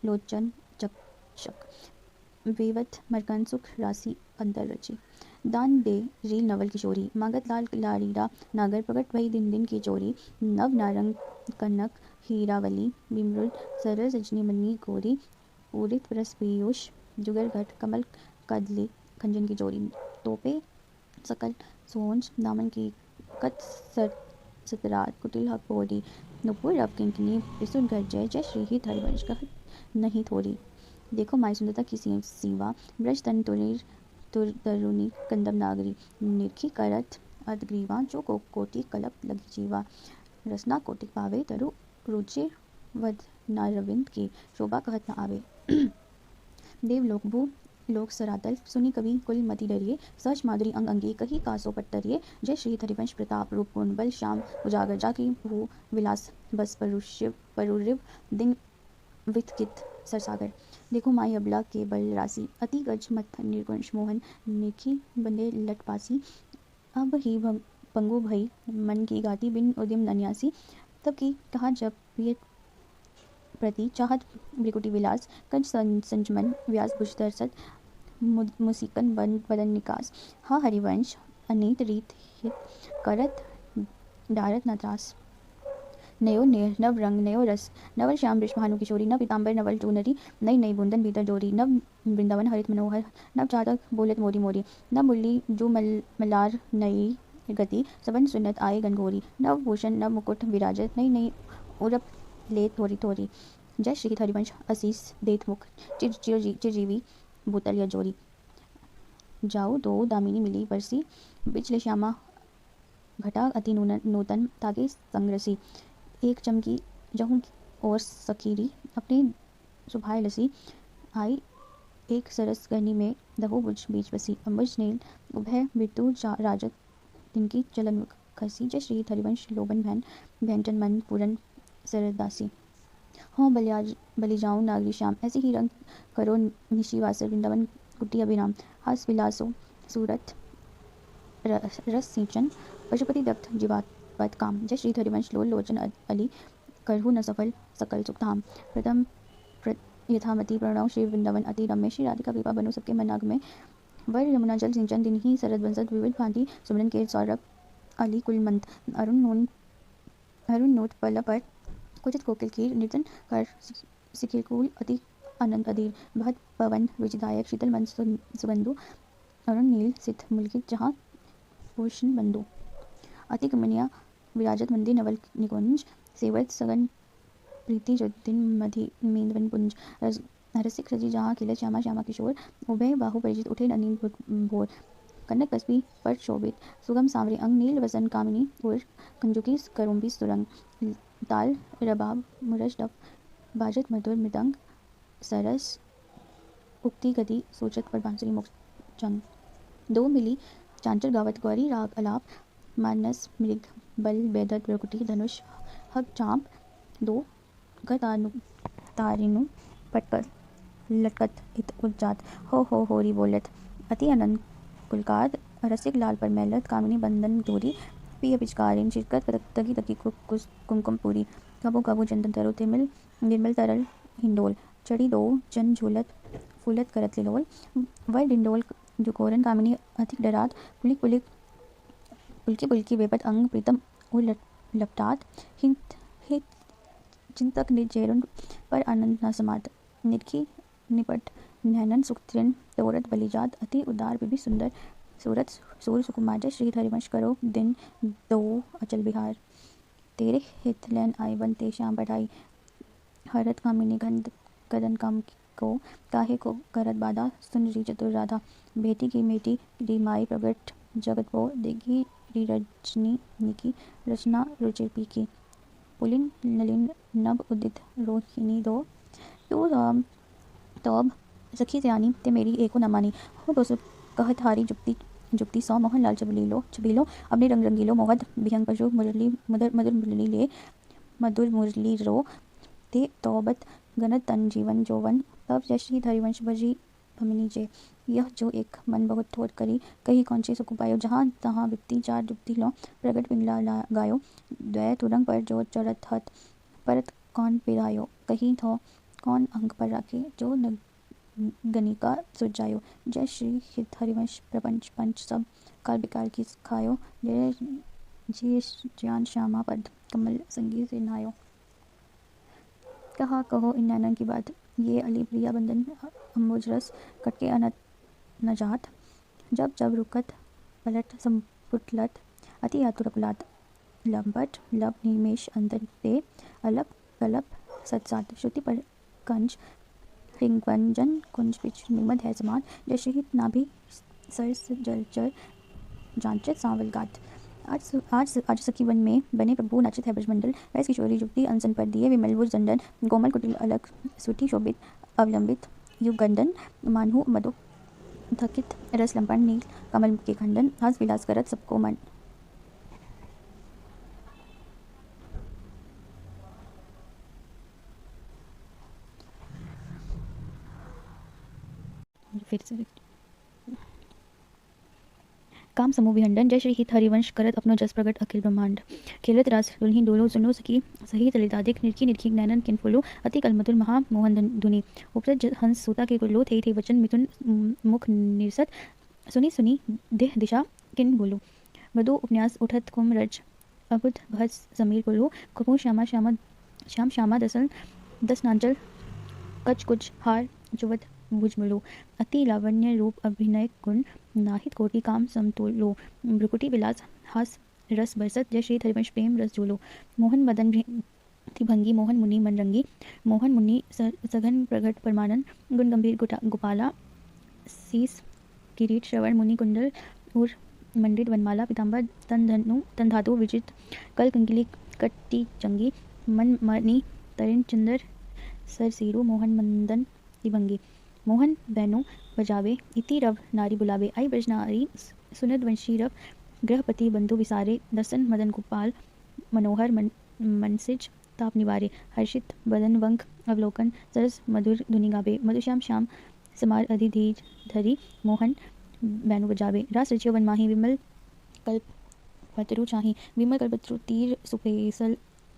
लोचन चक्षक वेवत मरकन सुख राशि अंतर रची दान दे रील नवल किशोरी मागत लाल लारीरा नागर प्रगट भई दिन दिन की चोरी नव नारंग कनक हीरावली बिमरुद सरल सजनी मनी गोरी पूरित रस पीयूष जुगर घट कमल कदली खंजन की चोरी तोपे सकल सोंज दामन की कत सतरात कुटिल हक पोरी नुपुर अब किंकिनी विसुन घर जय जय श्री ही हरिवंश कह नहीं थोड़ी। देखो माई सुंदरता की सीवा ब्रज तन तरुणी कंदम नागरी निरखी करत अदग्रीवा जो को कोटि कलप लगी जीवा रसना कोटिक पावे तरु रुचि वध नारविंद की शोभा कहत न आवे। देव लोक भू लोक सरातल सुनी कवि कुल मति डरिए सहज माधुरी अंग अंगी कही कासो पट्टरिए जय श्री हरिवंश प्रताप रूप पूर्ण बल श्याम उजागर जाकी भू विलास बस परुरिव दिन वितकित सरसागर। देखो माई अबला के बल राशि अति गज मत निर्गुंश मोहन निखी बंदे लटपासी अब ही पंगु भई मन की गाती बिन उद्यम नन्यासी तब की कहा जब ये प्रति चाहत ब्रिकुटी विलास कंज संजमन व्यास भुज दर्शत मुसीकन बदन निकास हा हरिवंश अनीत रीत हित करत डारत न त्रास नयो नेह नव रंग नयो रस नवल श्याम वृष भानु किशोरी नव पीताम्बर नवल टूनरी नई नई बूंदन भीतर डोरी नव वृंदावन हरित मनोहर नव चातक बोलत मोरी मोरी नव मुरली जो मलार नई गति सबन सुनत आए गनगोरी नव भूषण नव मुकुट विराजत नई नई उरप ले थोरी थोरी जय श्री हरिवंश असीस देत मुख चिरजीवी भूतल या जोरी जाऊ दो दामिनी मिली बरसी बिचले श्यामा घटा अति नूतन तागे संग्रसी एक चमकी जहूं और सकीरी अपनी सुभाय लसी आई एक सरस गनी में दहो बुझ बीच बसी अम्बुज नील उभय मृत्यु राजत तिनकी चलन खसी जय श्री हरिवंश लोबन भैन भैंटन मन पूरन सरदासी हों बलि जाऊं नागरी श्याम ऐसे ही रंग करो निशी वासर वृंदावन कुटी अभिराम हास विलासो सूरत रस सिंचन पशुपति दत्त जीवात्पत काम जय श्री हरिवंश लोल लोचन अली करहु न सफल सकल सुखधाम प्रथम यथामति प्रणव श्री वृंदावन अति रम्य श्री राधिका कृपा बनो सबके मनाग में वर यमुना जल सिंचन दिन ही सरद बंसत विविध भांति सुमरन के सौरभ अली कुलमंत अरुण नोट पल पर कुचित कोकिल कीर निर्तन कर सिकिरकूल अति अनंत अधीर बहत पवन रुचिदायक शीतल मन सुगंधु अरुण नील सिद्ध मुलकित जहाँ भूषण बंधु अति कमनिया विराजत मंदिर नवल निकुंज सेवत सगन प्रीति ज्योतिन मधि मेंदवन पुंज रसिक रजी जहाँ खिले श्यामा श्यामा किशोर उभय बाहु परिचित उठे अनिल भोर कनक कस्बी पर शोभित सुगम सांवरे अंग नील वसन कामिनी और कंजुकी करुम्बी सुरंग ताल रबाब मुरज डफ बाजत मधुर मृदंग सरस उक्ति गति सोचत पर बांसुरी मोक्षंग दो मिली चांचर गावत गौरी राग अलाप मानस मृग बल बेदत प्रकुटी धनुष हक चांप दो तारिनु पटकर लटकत इत उज्जात हो होरी बोलत अति अनंत पुलकाद रसिक लाल पर मैलत कामिनी बंधन दूरी पिय पिचकारिन शिरकत तकी तकी कुमकुम पूरी कबो कबो चंदन तरो तिमिल निर्मल तरल हिंडोल चढ़ी दो जन झूलत फूलत करत लिलोल वह डिंडोल जुकोरन कामिनी अधिक डरात पुलिक पुलिक पुलकी पुलकी बेपत अंग प्रीतम और लपटात हित चिंतक निजेरुन पर आनंद न समात निरखी निपट नैनन सुखत्रिन तोरत बलिजात अति उदार बिबी सुंदर सूरत सूर सुकुमार जय श्री हरिवंश करो दिन दो अचल बिहार तेरे हित लैन आई बन ते श्याम बढ़ाई हरत कामिनी गंध कदन काम को काहे को करत बाधा सुन री चतुर राधा बेटी की मेटी री माई प्रगट जगत को दिघी री रजनी निकी रचना रुचिर की पुलिन नलिन नभ उदित रोहिणी दो तू तौब सखी त्यानी ते मेरी एको न मानी हो दोसु कहत हारी जुक्ति जुगती सौ मोहनलाल छबीलो छबीलो अपने रंग रंगीलो मोहद बिहंग पशु मुरली मधुर मुरली ले मधुर मुरली रो ते तौबत गनत तन जीवन जोवन तब जश्री हरिवंश बजी भमिनी जे यह जो एक मन बहुत ठोर करी कहीं कौनचे सुकु पायो जहाँ तहाँ बिकती चार जुगती लो प्रगट पिंगला गायो द्वय तुरंग पर जो चरत हत परत कौन पिरायो कहीं थो कौन अंक पर रखे जो गणिका सुजायो जय श्री हित हरिवंश प्रपंच पंच सब काल विकार की खायो जय जी ज्ञान श्यामा पद कमल संगीत से नायो। कहा कहो इन नैनन की बात ये अली प्रिया बंधन अम्बुज रस कटके अनत नजात जब जब रुकत पलट संपुटलत अति आतुरकुलात लंबट लब निमेश अंतर ते अलप कलप सत्सात श्रुति पर कंज रिंगवंजन कुंज पिच निमद है समान जैसे ही नाभि सरस जलचर जांचित सांवल गात आज सखी वन में बने प्रभु नाचित है ब्रजमंडल वैस किशोरी जुगती अनसन पर दिए विमलभुज दंडन कोमल कुटिल अलग सुठी शोभित अवलंबित युगंडन मानहु मधु थकित रस लंपन नील कमल के खंडन हास विलास करत सबको मन। फिर से काम समूह विहंडन जय श्री हित हरिवंश करत अपनो जस प्रगट अखिल ब्रह्मांड खेलत रास दुल्ही डोलो सुनो सकी सही ललितादिक निरखी निरखी नैनन किन फुलो अति कल मधुर महा मोहन धुनि उपरत हंस सूता के कुल्लो थे वचन मिथुन मुख निरसत सुनी सुनी देह दिशा किन बोलो मधु उपन्यास उठत कुम रज अबुध भस समीर कुल्लो कुपु श्यामा श्यामा श्याम श्यामा दसन दस नांचल कच कुछ हार जुवत भुजमलो अति लावण्य रूप अभिनय गुण नाहित कोटि काम समतुलो भ्रुकुटी विलास हास रस बरसत जय श्री हरिवंश प्रेम रस जोलो मोहन मदन भंगी मोहन मुनि मन रंगी मोहन मुनि सघन प्रगट परमानंद गुण गंभीर गोपाला शीस किरीट श्रवण मुनि कुंडल उर मंडित वनमाला पीताम्बर तन धातु विजित कल कंकिली कट्टी चंगी मन मणि तरिण चंदर सर सीरू मोहन मंदन दिभंगी मोहन बैनु बजावे इति रव नारी बुलावे आई ब्रज नारी सुनद वंशी रव गृहपति बंधु विसारे दसन मदन गोपाल मनोहर मनसिज ताप निवारे हर्षित बदन वंक अवलोकन सरस मधुर धुनि गावे मधुश्याम श्याम समार अधिधीर धरी मोहन बैनु बजावे रास रचियो वन माही विमल कल्प पतरु चाही विमल कल्पत्रु तीर सुपेसल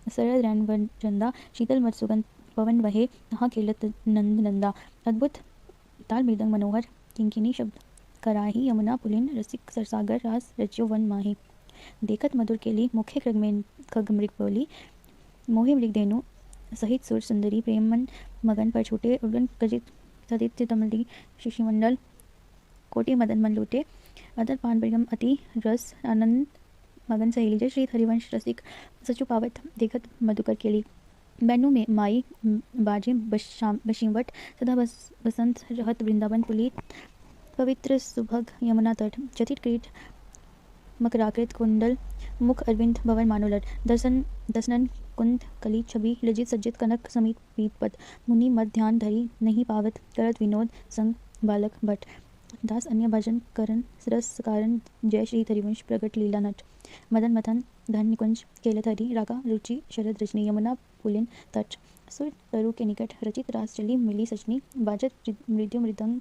सरल रैन वन चंदा शीतल मत सुगंध पवन वहे नहा खेलत नंद नंदा अद्भुत ताल मृदंग मनोहर किंकिनी शब्द कराही यमुना पुलिन रसिक सरसागर रास रचियो वन माही देखत मधुर केली मुखे खग मृग बोली मोहे मृग धेनु सहित सुर सुंदरी प्रेम मन मगन पर छूटे उड़न गजित सदित्य तमली शिशिमंडल कोटि मदन मन लूटे अदर पान ब्रिगम अति रस आनंद मगन सहेली जय श्री हरिवंश रसिक सचु पावत देखत मधुकर केली बैनु में माई बाजे बशीवट सदा बसंत रहत वृंदावन पुलित पवित्र सुभग यमुना तट जटित क्रीट मकराकृत कुंडल मुख अरविंद भवन मानोलट दसनन कुंद कली छवि लजित सज्जित कनक समीत पीतपत मुनि मत ध्यान धरी नहीं पावत करत विनोद संग बालक भट्ट दास अन्य भजन करण सरस कारण जय श्री हरिवंश प्रगट लीला नट मदन मथन धन निकुंज केलत हरि रागा रुचि शरद रजनी यमुना पुलिन तट सुर तरु के निकट रचित रास चली मिली सजनी बाजत मृदु मृदंग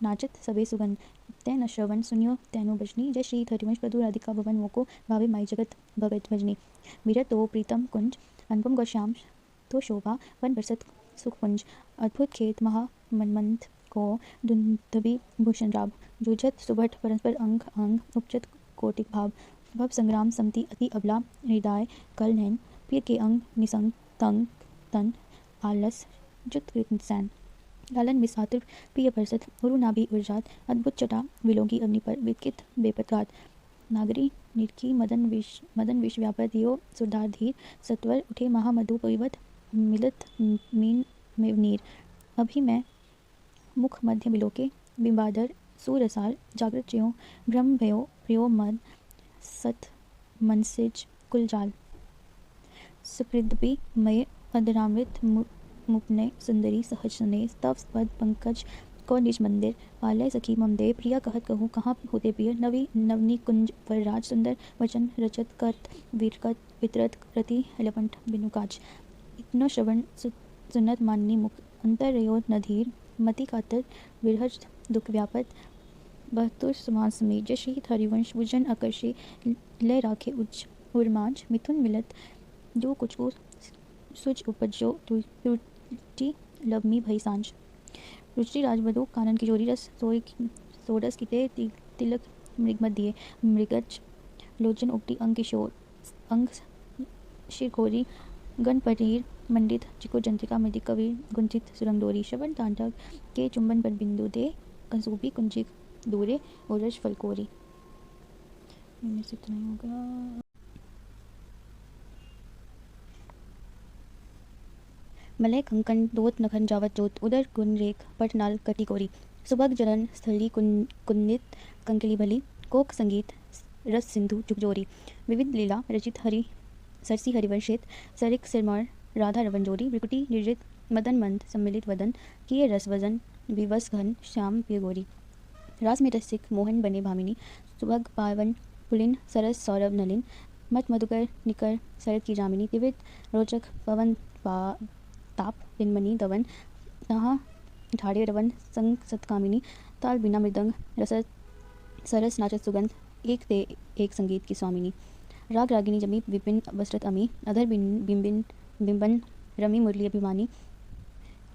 नाचत सबे सुगंध तै न श्रवण सुनियो तैनु बजनी जय श्री हरिवंश प्रदु राधिका भवन मोको भावे माई जगत भगत भजनी विरत तो प्रीतम कुंज अनुपम गौश्याम तो शोभा वन बरसत सुख कुंज अद्भुत खेत महा मनमंथ को दुंदुभि भूषण राब जूझत सुभट परस्पर अंग अंग उपजत कोटिक भाव भव संग्राम समति अति अबला हृदय कल नैन पीर के अंग निसंग तंग तन आलस जुत कृत सैन लालन मिसातुर प्रिय बरसत उरु नाभि उर्जात अद्भुत चटा विलोकी अग्नि पर विकित बेपतगात नागरी निरखी मदन विष व्यापर दियो सुधार धीर सत्वर उठे महामधु पविवत मिलत मीन में नीर अभी मैं मुख मध्य बिलोके बिंबादर सूरसार जागृत च्यों भ्रम भयो प्रियो मद सत मनसिज कुलजाल सुकृदपि मय अधरामृत मुपने सुंदरी सहज सने स्तव पद पंकज को निज मंदिर पालय सखी मम दे, प्रिया कहत कहूँ कहाँ होते प्रिय, नवी नवनी कुंज वरराज, सुंदर वचन रचत करत वीरकत वितरत रति लपंठ बिनु काज। इतनो श्रवण सुनत माननी मुख, अंतर रयो नधीर, मति कातर विरहज दुख व्यापत, बहतुर समास में। जय श्री हरिवंश भुजन आकर्षे, लय राखे उच्च उर्मांच, मिथुन मिलत जो कुछ को सुच उपजो, त्रुटि लवमी भई सांझ। रुचि राजवधु कानन किशोरी, रस सोरस किते तिलक मृगमत दिए, मृगज लोचन उपटी अंग किशोर, अंग शिरखोरी, गण पनीर मंडित चिको जंत्रिका मृदिक कवि गुंजित सुरंगडोरी। श्रवण तांडव के चुंबन पर बिंदु दे, कंसूपी कुंजिक दूरे ओरज फलकोरी। इनमें से इतना ही होगा। मलय कंकन दोत नखन जावत जोत, उदर गुण रेख पटनाल कटिकोरी। सुभग जलन स्थली कुन्नित कंकली भली, कोक संगीत रस सिंधु चुकजोरी। विविध लीला रचित हरि सरसी हरिवंशित, सरिक सिरमौर राधा रवन जोरी। विकुटी निर्जित मदन मंद सम्मिलित वदन, किए रस वजन विवस घन श्याम पिय गोरी। रास में रसिक मोहन बने भामिनी, सुभग पावन पुलिन सरस सौरभ नलिन। मत मधुकर निकर शरद की जामिनी, त्रिविध रोचक पवन ताप पिनमणि दवन। नहा ठाड़े रवन संग सतकामिनी, ताल बिना मृदंग रसद सरस नाचत सुगंध, एक ते एक संगीत की स्वामिनी। राग रागिनी जमी विपिन वस्त्रत अमी, अधर बिंबन रमी मुरली अभिमानी।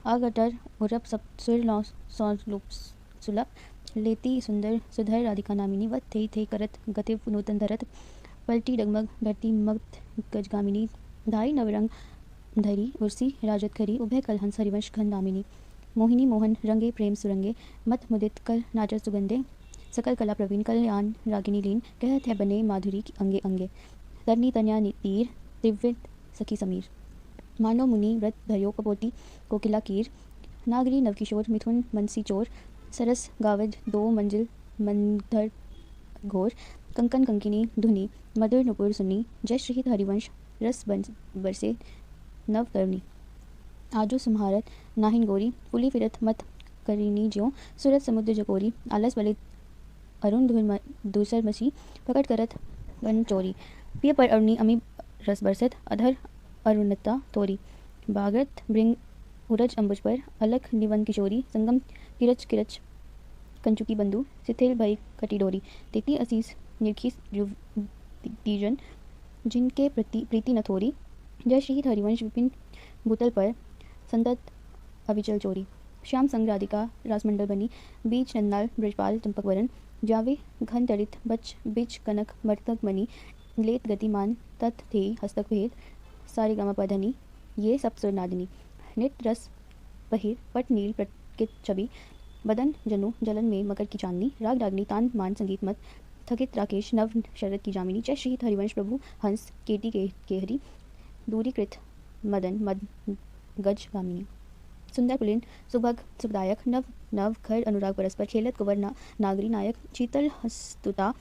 आगटर उरप सब सुर लौ सौलुप सुलभ, लेती सुंदर सुधर राधिका नामिनी। वत थे करत गतिव नूतन धरत, पलटी डगमग धरती मग्ध गजगामिनी। धाई नवरंग धरी उर्सी राजत खरी, उभय कलहंस हरिवंश घन दामिनी। मोहिनी मोहन रंगे प्रेम सुरंगे, मत मुदित कल नाचत सुगंधे। सकल कला प्रवीण कल्याण रागिनी लीन, कहत है बने माधुरी की अंगे अंगे। तरनी तन्या तीर त्रिविध सखी समीर, मानो मुनि व्रत धर्यो कपोती कोकिला कीर। नागरी नवकिशोर मिथुन मनसी चोर, सरस गावज दो मंजिल मंधर घोर। कंकन कंकिनी धुनी मधुर नुपुर सुनी, जय श्री हरिवंश रस बरसे नव तरुणी। आजो सुम्हारत नाहिन गोरी, फुली फिरत मत करीनी ज्यों। सूरत समुद्र जकोरी, आलस बलित अरुण दूसर मसी। प्रकट करत गन चोरी, पिय पर अरुणी अमी रस बरसत। अधर अरुणता तोरी, बागत भृंग उरज अंबुज पर। अलख निवन किशोरी, संगम किरच किरच कंचुकी बंधु। शिथिल भई कटी डोरी, तेती असीस निरखी तीजन, जिनके प्रीति न थोरी। जय श्री हरिवंश विपिन भूतल पर, संतत अविचल चोरी। श्याम संग राधिका रासमंडल बनी, बीच नंदाल ब्रजपाल चंपक वरन। जावे घन तरित बच बिच कनक मर्तक मणि, लेत गतिमान तत् थे हस्तक भेद। सारे गामा पधनी ये सब सुर नादिनी, नित रस बहिर पट नील प्रकृत छवि। बदन जनु जलन में मकर की चांदनी, राग रागनी तान मान संगीत मत। थकित राकेश नव शरद की जामिनी। जय श्री हरिवंश प्रभु हंस केटी केहरी, दूरीकृत मदन मद गज गामिनी। सुंदर पुलिन सुभग सुखदायक, नव नव खर अनुराग परस्पर। खेलत कुंवर नागरी नायक, शीतल हस्तुता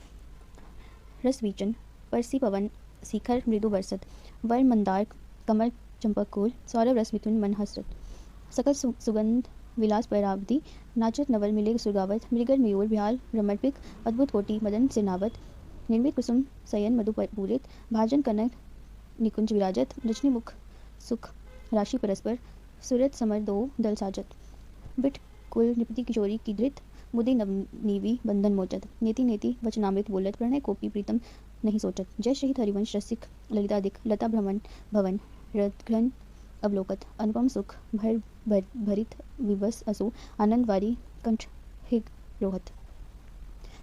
रसवीचन। परसी पवन शिखर मृदु बरसत, वर मंदार कमल चंपक कूल। सौरभ रस मिथुन मन हसरत, सकल सुगंध विलास परावधि। नाचत नवल मिले सुरगावत, मृगल मयूर भ्याल रमर्पिक। अद्भुत कोटि मदन सिनावत, निर्मित कुसुम सयन मधु पूरित। भाजन कनक निकुंज विराजत, रजनी मुख सुख राशि परस्पर। सूरत समर दो दल साजत, बिट कुल निपति किशोरी की धृत। मुदे नवनीवी बंधन मोचत, नेति नेति वचनामृत बोलत। प्रणय कोपी प्रीतम नहीं सोचत। जय श्री हरिवंश रसिक ललिता दिख, लता भ्रमण भवन रघन अवलोकत। अनुपम सुख भरित विवस असु, आनंदवारी कंठ हिग रोहत।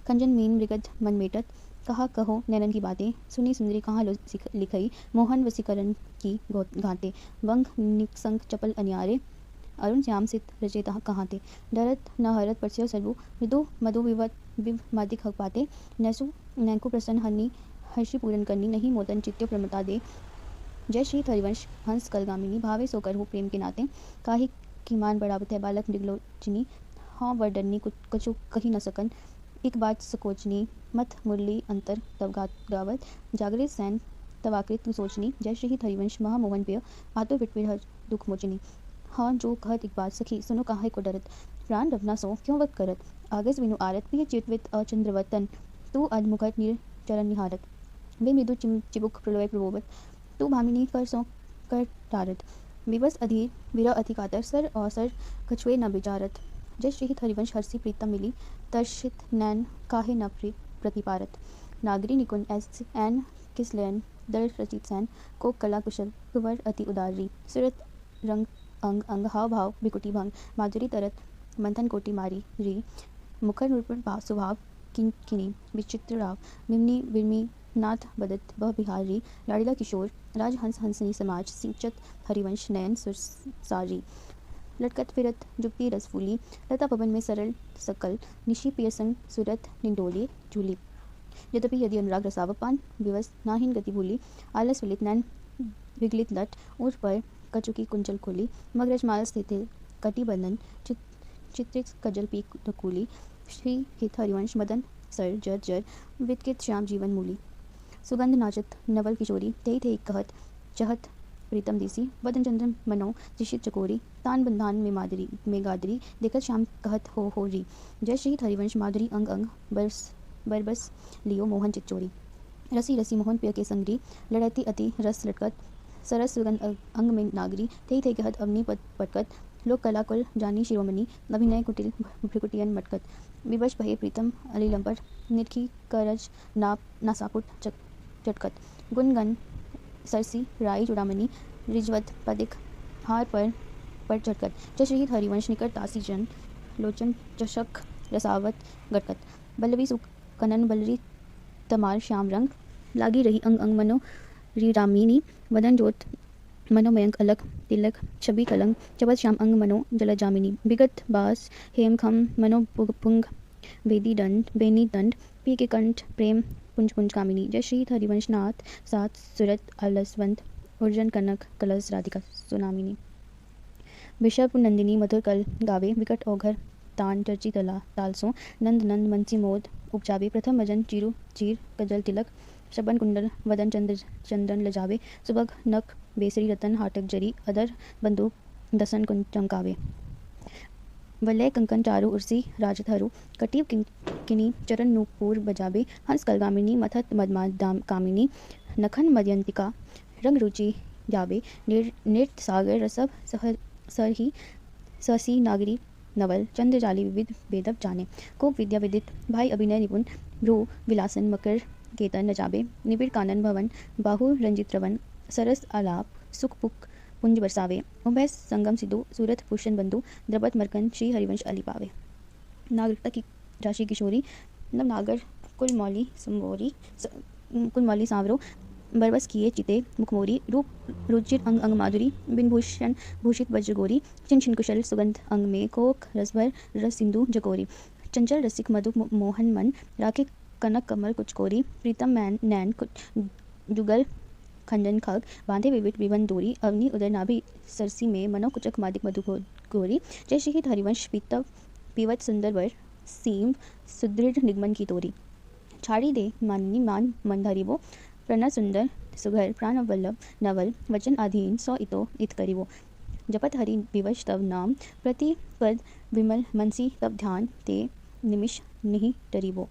कंजन मीन मृगद मन मेटत, कहा कहो नैनन की बातें। सुनी सुंदरी कहाँ लिखई, मोहन वसीकरण की घाते। वंग निकसंक चपल अनियारे, अरुण श्याम सित रचेता कहाँ थे। डरत न हरत परस्यो सर्वु, मृदु मधु विव मादिक हक पाते। नैसु नैको प्रसन्न हनि हर्षि पूरन करनी, नहीं मोदन चित्यो प्रमता दे। जय श्री हरिवंश हंस कलगामिनी, भावे सोकर हो प्रेम के नाते। काहि की मान बढ़ावत है बालक मृगलोचनी, हाँ वर्डनी कछु कही न सकन। एक बात सकोचनी मत मुरली अंतर तब गावत, जागृत सैन तवाकृत सोचनी। जय श्री हरिवंश महामोहन पेय, आतुर विटविर हर दुख मोचनी। हाँ जो कहत एक बात सखी, सुनो काहे को डरत। प्राण रवना सो क्यों वत करत, आगस विनु आरत पिय चितवित अचंद्रवतन, तू अधमुखट चरण निहारत, वे मृदु चिबुक प्रलय प्रबोवत, तू भामिनी कर सो कर टारत, विवस अधीर विरह अति कातर, सर अवसर कछुए न विचारत, जय श्री हरिवंश हरसी प्रीतम मिली, तर्षित नैन काहे न प्रतिपारत, नागरी निकुंज एन किसलैन दल रचित सैन, को कला कुशल कुंवर अति उदारी, सूरत रंग अंग अंग हाव भाव बिकुटी भंग, माधुरी तरत मंथन कोटि मारी री, मुखर नूपुर भाव स्वभाव किनी विचित्र राव, निम्नी विर्मी नाथ बदत बह बिहारी, लाड़ीला किशोर राजहंस हंसनी समाज, सिंचत हरिवंश नयन सुरसारी, लटकत फिरत जुगती रसफूली, लता पवन में सरल सकल, निशी पियसंग सूरत निंडोली झूली, यद्यपि यदि अनुराग रसावपान विवश नाहीन गति भूली, आलस विलित नैन विगलित लट, ऊँट पर कचुकी कुंचल खोली, मगरज माल स्थित कटी बंधन, चित्रित कजल पी धकूली, श्री हित हरिवंश मदन सर जर जर, विदकित श्याम जीवन मूली, सुगंध नाचत नवल किशोरी, तेई थे कहत चहत प्रीतम दिसी, वदन चंद्र मनो त्रिषित चकोरी, तान बंधान में गादरी, देखत श्याम कहत हो री, जय श्री हरिवंश माधुरी अंग अंग बरबस लियो मोहन चिचोरी, रसी रसी मोहन पिय के संगरी, लड़ैती अति रस लटकत, सरस सुगंध अंग में नागरी, थे कहत अवनी पटकत, लोक कला कुल जानी शिरोमणि, अभिनय कुटिल भ्रिकुटियन मटकत, विवश भये प्रीतम अलीलंबर, निरखी करज नासापुट चटकत, गुनगन सरसी राई चूड़ामणि, रिजवत पदिक हार पर चटकत, जय श्री हरिवंश निकट तासी जन, लोचन चषक रसावत गटकत, बल्लवी सुख कनन बलरी तमार श्याम रंग, लागी रही अंग अंग मनो री रामिनी, वदन जोत मनोमयंक अलग तिलक छवि कलंक, चबत श्याम अंग मनो जल जामिनी, विगत बास हेम खम मनो पुंग बेनी दंड, पी के कंठ प्रेम पुंज पुंज कामिनी, जय श्री हरिवंश नाथ सात सुरत अलसवंत, उर्जन कनक कलस राधिका सुनामिनी, विषभ नंदिनी मधुर कल गावे, विकट ओघर तान चर्ची तालसों, नंद नंद मनसी मोद उपजावे, प्रथम भजन चीरू चीर कजल तिलक, शबन कुंडल वदन चंदन लजावे, सुबग नख बेसरी रतन हाटक जरी, अदर बंदूक दसन कुंज चमकावे, वलय कंकन चारु उर्सी राजधरु, कटीव किनी चरण नूपुर बजावे, हंस कलगामिनी मथत मदमा कामिनी, नखन मदयंतिका रंग रुचि जावे, नृत्य सागर रसभ सरही ससी नागरी नवल, चंद्र जाली विविध वेदव जाने, कोप विद्या विदित भाई अभिनय निपुण, भ्रू विलासन मकर केतन नचावे, निबिड़ कानन भवन बाहु रंजित रवन, सरस आलाप सुख पुक पुंज बरसावे, उभय संगम सिद्धू सूरत भूषण बंधु, द्रबत मरकन श्री हरिवंश अली पावे, नागरिकता की राशि किशोरी, नव नागर कुलमौली सांवरो, बरबस किए चिते मुखमोरी, रूप रुचिर अंग अंग माधुरी, बिन भूषण भूषित वज्रगोरी, छिन छिन कुशल सुगंध अंग में, कोक रसभर रस सिंधु जकोरी, चंचल रसिक मधु मोहन मन, राखे कनक कमल कुचकोरी, प्रीतम नैन जुगल खंडन खग, बांधे विविध विवन दूरी, अवनी उदय नाभि सरसी में, मनो कुचक मादिक मधु गोरी, जय श्री हरिवंश पीवत सुंदर वर, सीम सुदृढ़ निगमन की तोरी, छाड़ी दे मानिनी मान मंधरिवो, प्रणा सुंदर सुघर प्राण वल्लभ नवल, वचन आधीन सौ इतो इत करिवो, जपत हरि विवश तव नाम, प्रति पद विमल मनसी तब ध्यान, ते निमिष नहीं डरिवो,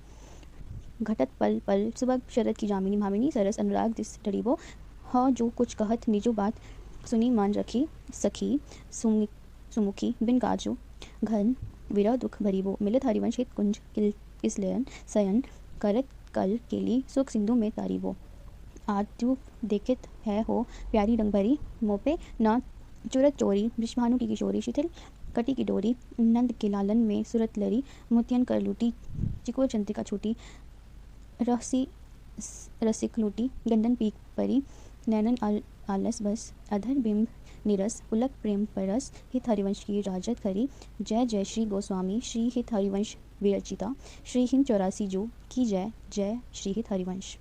घटत पल पल सुबह शरद की जामिनी, भामिनी सरस अनुराग दिस डरिवो, हाँ जो कुछ कहत निजो बात, सुनी मान रखी सखी सुमुखी, बिन काजो घन विरह दुख भरिवो, मिलत हरिवंश हित कुंज किसलयन सयन, करत कल केली सुख सिंधु में तारिवो, आद्यु देखित है हो प्यारी रंग भरी, मोपे न चुरत चोरी, विषभानु की किशोरी, शिथिल कटी की डोरी, नंद के लालन में सुरत लरी, मोतियन कर लूटी, चिकोर चंद्रिका छूटी, रहसी रसिक लूटी, गंदन पीक परी, नैनन आलस बस, अधर बिंब निरस, पुलक प्रेम परस, हित हरिवंश की राजत करी, जय जय श्री गोस्वामी श्री हित हरिवंश विरचिता, श्री हिंद 84 जो की जय जय श्री हित हरिवंश।